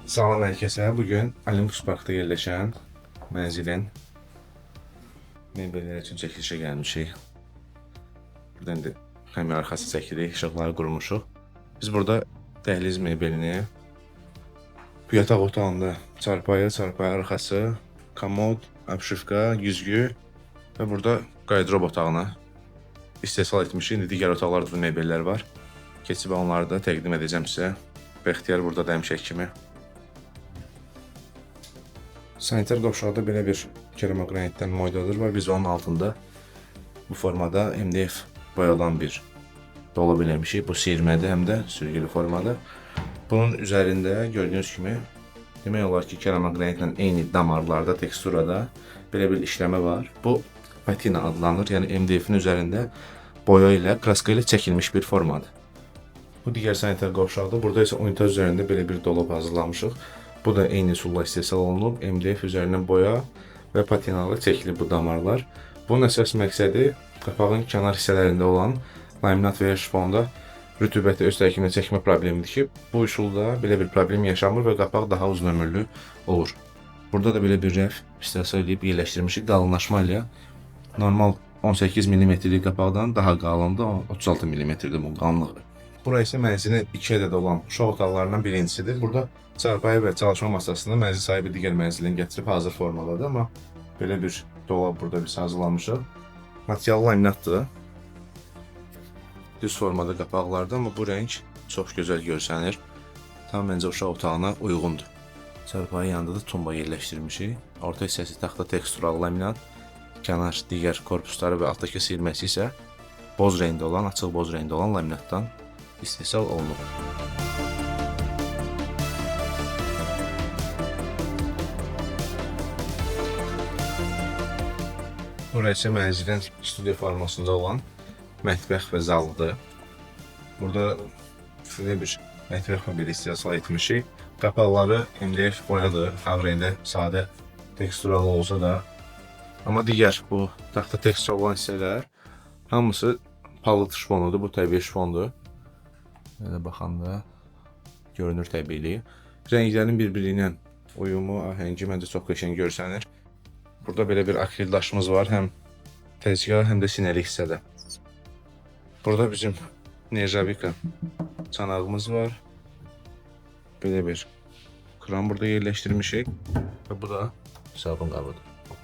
Salam herkese. Bugün Olympus Park'ta yerləşən mənzilin mebelləri üçün çəkilişə gəlmişik. Buradan da kamera arxası çəkirik, işıqları qurmuşuq. Biz burada dəhliz mebelini, bu yataq otağında çarpayı arxası, komod, abşifka, güzgü və burada qardırob otağına istehsal etmişik. İndi digər otaqlarda da mebellər var. Keçib onları da təqdim edəcəm sizə. Bəxtiyar burada da həmişəki kimi. Sanitar qovşaqda belə bir keramogranitdən moydadır var. Biz onun altında bu formada MDF boyalan bir dolab eləmişik. Bu siyirmədir, həm də sürgülü formada. Bunun üzərində gördüyünüz kimi demək olar ki, keramogranitlə eyni damarlarda, teksturada belə bir işləmə var. Bu patina adlanır. Yəni MDF-in üzərində boya ilə, kraska ilə çəkilmiş bir formadır. Bu digər sanitar qovşaqdır. Burada isə unitaz üzərində belə bir dolab hazırlamışıq. Bu da eyni üsulla istehsal olunub. MDF üzərindən boya və patinalı çəkilib bu damarlar. Bunun əsas məqsədi qapağın kənar hissələrində olan laminat və ya şifonda rütubəti öz tərkibinə çəkmə problemidir ki, bu üsulda belə bir problem yaşanmır və qapaq daha uzun ömürlü olur. Burada da belə bir rəf istehsal edib yerləşdirmişik qalınlaşma ilə. Normal 18 mm-lik qapaqdan daha qalındır, 36 mm-dir bu qalınlığı. Bura isə mənzilin 2 ədəd olan uşaq otaqlarından birincisidir. Burada çarpayı və çalışma masasını mənzil sahibi digər mənzilin gətirib hazır formadadır, amma belə bir dolab burada biz hazırlamışıq. Material laminatdır. Düz formada qapaqlardır, amma bu rəng çox gözəl görsənir. Tam məncə uşaq otağına uyğundur. Çarpayı yanında da tumba yerləşdirmişik. Orta hissəsi taxta tekstural laminat, kənar digər korpusları və altdakı silməsi isə boz rəngdə olan, açıq boz rəngdə olan laminatdan istehsal olunub. Burası mənzilin studiya formasında olan mətbəx və zalıdır. Burada belə bir mətbəx möbili istehsal etmişik. Qapaqları MDF boyadır, ağ rəngdə sadə tekstural olsa da. Amma digər bu taxta tekstur olan hissələr hamısı palıd şifonudur, bu təbii şifondur. Belə baxanda görünür təbiiliyi. Rənglərin bir-biri ilə uyumu, ahəngi məncə çox qəşəng görsənir. Burada belə bir akril daşımız var, həm təzgah, həm də sinəli hissədə. Burada bizim Nejavika çanağımız var. Belə bir kran burada yerləşdirmişik və bu da sabun qabıdır. Bu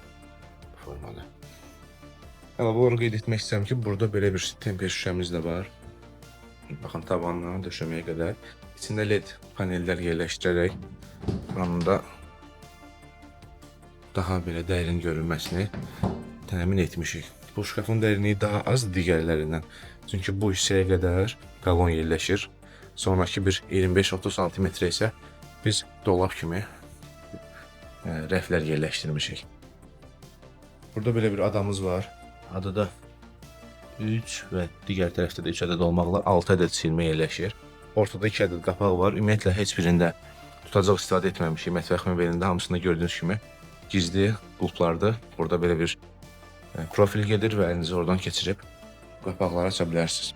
formada. Əlavə olaraq qeyd etmək istəyirəm ki, burada belə bir temper şüşəmiz də var. Baxın, tavandan döşəməyə qədər. İçində LED panellər yerləşdirərək kranında daha belə dərin görünməsini təmin etmişik. Bu şkafın dərinliyi daha az digərlərindən. Çünki bu hissəyə qədər qalon yerləşir. Sonraki bir 25-30 cm isə biz dolab kimi rəflər yerləşdirmişik. Burada belə bir adamız var. Adı da 3 və digər tərəfdə də 3 ədəd olmaqla 6 ədəd silmə yerləşir. Ortada 2 ədəd qapaq var. Ümumiyyətlə heç birində tutacaq istifadə etməmişik. Mətbəx mebelində hamısında gördüyünüz kimi gizli qulplardır. Burada belə bir profil gedir və əlinizi oradan keçirib qapaqları aça bilərsiniz.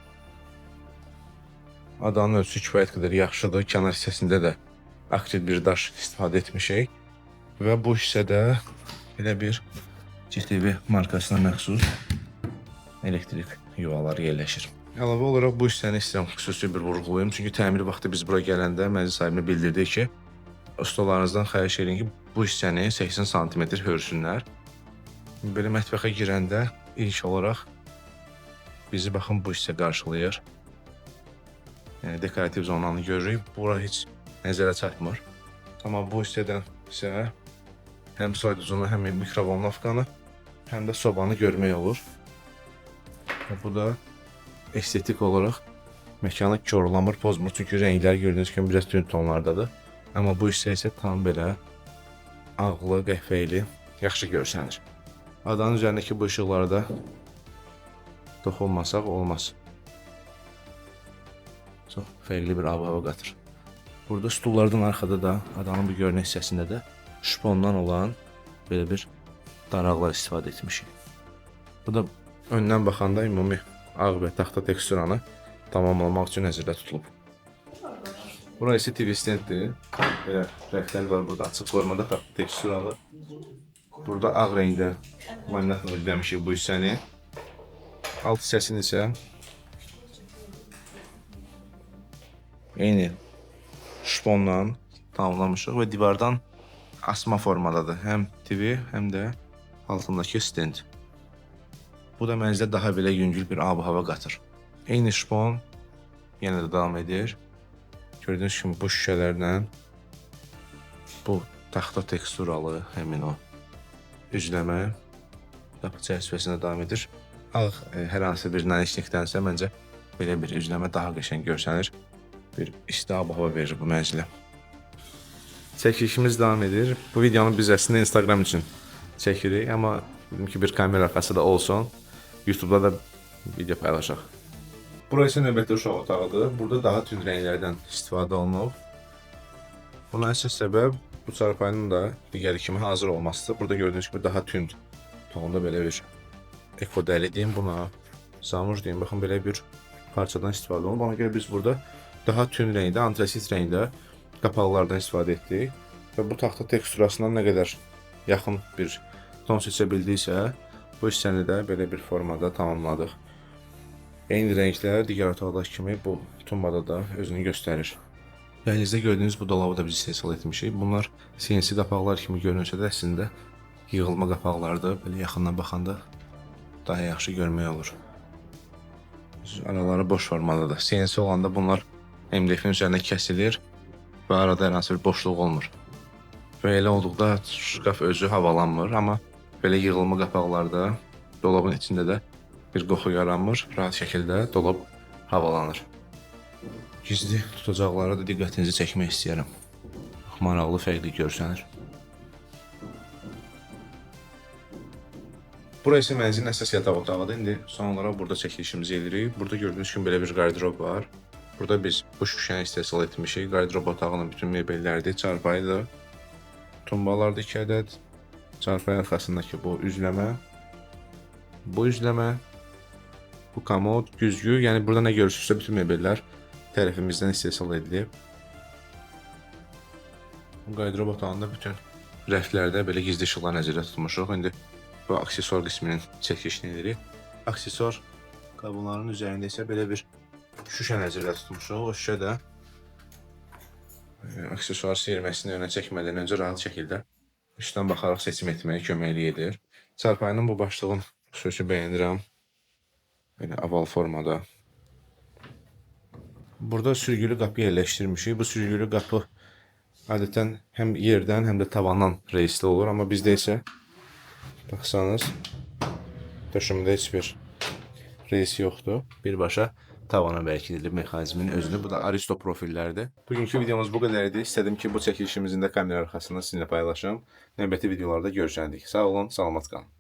Adanın ölçüsü kifayət qədər yaxşıdır. Kənar hissəsində də akril bir daş istifadə etmişik. Və bu hissədə belə bir GTV markasına məxsus elektrik yuvaları yerləşir. Əlavə olaraq bu hissəni istəyirəm xüsusi bir vurğulayım. Çünki təmir vaxtı biz bura gələndə mənzil sahibinə bildirdik ki, ustalarınızdan xahiş edin ki, bu hissəni 80 cm hörsünlər. Belə mətbəxə girəndə ilk olaraq bizi baxın bu hissə qarşılayır. Yəni dekorativ zonanı görürük. Bura heç nəzərə çarpmır. Amma bu hissədən isə həm soyuducunu, həm mikrovolnovkanı, həm də sobanı görmək olur. Bu da estetik olaraq məkanı korlamır, pozmur. Çünki rənglər gördüyünüz kimi biraz tünd tonlardadır. Amma bu hissə isə tam belə ağlı, qəhvəyli, yaxşı görsənir. Adanın üzərindəki bu işıqlara da toxunmasaq olmaz. Çox fərqli bir hava qatır. Burada stullardan arxada da adanın bu görünən hissəsində də şifondan olan belə bir daraqlar istifadə etmişik. Bu da öndən baxanda ümumi ağ və taxta teksturanı tamamlamaq üçün nəzərdə tutulub. Burası TV standdir. Belə rəflər var burada, açıq formada teksturalı. Burada ağ rəngdə laminatla ödəmişik bu hissəni. Alt hissəsini isə eyni şponla tamamlamışıq və divardan asma formadadır. Həm TV, həm də altındakı stand. Bu da mənzilə daha belə yüngül bir ab-hava qatır. Eyni şpon yenə də davam edir. Gördüyünüz kimi bu şüşələrlə bu taxta teksturalı həmin o üzləmə qapı çərçivəsində davam edir. Ağ hər hansı bir naneşlikdənsə məncə belə bir üzləmə daha qəşəng görsənir. Bir isti ab-hava verir bu mənzilə. Çəkilişimiz davam edir. Bu videonu biz əslində Instagram üçün çəkirik, amma dedim ki bir kamera arxası da olsun. YouTube'da da video paylaşaq. Burası növbəti uşaq otağıdır. Burada daha tünd rənglərdən istifadə olunub. Buna əsas səbəb bu çarpayının da digəri kimi hazır olmasıdır. Burada gördüyünüz gibi daha tünd tonda belə bir ekodəli deyim buna, samuj deyim. Baxın belə bir parçadan istifadə olunub. Ona görə biz burada daha tünd rəngdə, antrasit rəngdə qapaqlardan istifadə etdik. Və bu taxta teksturasından nə qədər yaxın bir ton seçə bildiksə, bu hissəni də belə bir formada tamamladıq. Eyni renklər digər otaqdakı kimi bu tumbada da özünü göstərir. Dəhlizdə gördüyünüz bu dolabı da biz istehsal etmişik. Bunlar CNC qapaqlar kimi görünsə də əslində yığılma qapaqlardır. Belə yaxından baxanda daha yaxşı görmək olur. Araları boş formadadır. CNC olanda bunlar MDF-in üzərində kəsilir və arada hər hansı bir boşluq olmur. Və elə olduqda şkaf özü havalanmır, amma belə yığılma qapaqlarda dolabın içində də bir qoxu yaranmır, rahat şəkildə dolab havalanır. Gizli tutacaqlara da diqqətinizi çəkmək istəyirəm. Maraqlı, fərqli görsənir. Burası isə mənzilin əsas yataq otağıdır. İndi son olaraq burada çəkilişimizi edirik. Burada gördüyünüz kimi belə bir qardırop var. Burada biz bu şüşəni istehsal etmişik. Qardırop otağının bütün mebellərdir, çarpayıdır. Tumbalarda 2 ədəd, çarpayı arxasındakı bu üzləmə, bu üzləmə, bu komod, güzgü, yəni burada nə görürsünüzsə bütün mebellər tərəfimizdən istehsal edilib. Bu qardırop otağında bütün rəflərdə belə gizli işıqlar nəzərdə tutmuşuq. İndi bu aksesuar qisminin çəkilişini edirik. Aksesuar qabınların üzərində isə belə bir şüşə nəzərdə tutmuşuq. O şüşə də aksesuar siyirməsini önə çəkmədən öncə rahat şəkildə üstdən baxaraq seçim etməyə köməklik edir. Çarpayının bu başlığın xüsusi bəyənirəm. Belə oval formada. Burada sürgülü qapı yerləşdirmişik. Bu sürgülü qapı adətən həm yerdən, həm də tavandan reisli olur. Amma bizdə isə baxsanız döşəmədə heç bir reis yoxdur. Birbaşa tavana bərkidilib mexanizmin özünü. Bu da Aristo profillərdir. Bugünkü videomuz bu qədər idi. İstədim ki bu çəkilişimizin də kamera arxasında sizinlə paylaşım. Növbəti videolarda görüşərik. Sağ olun, salamat qalın.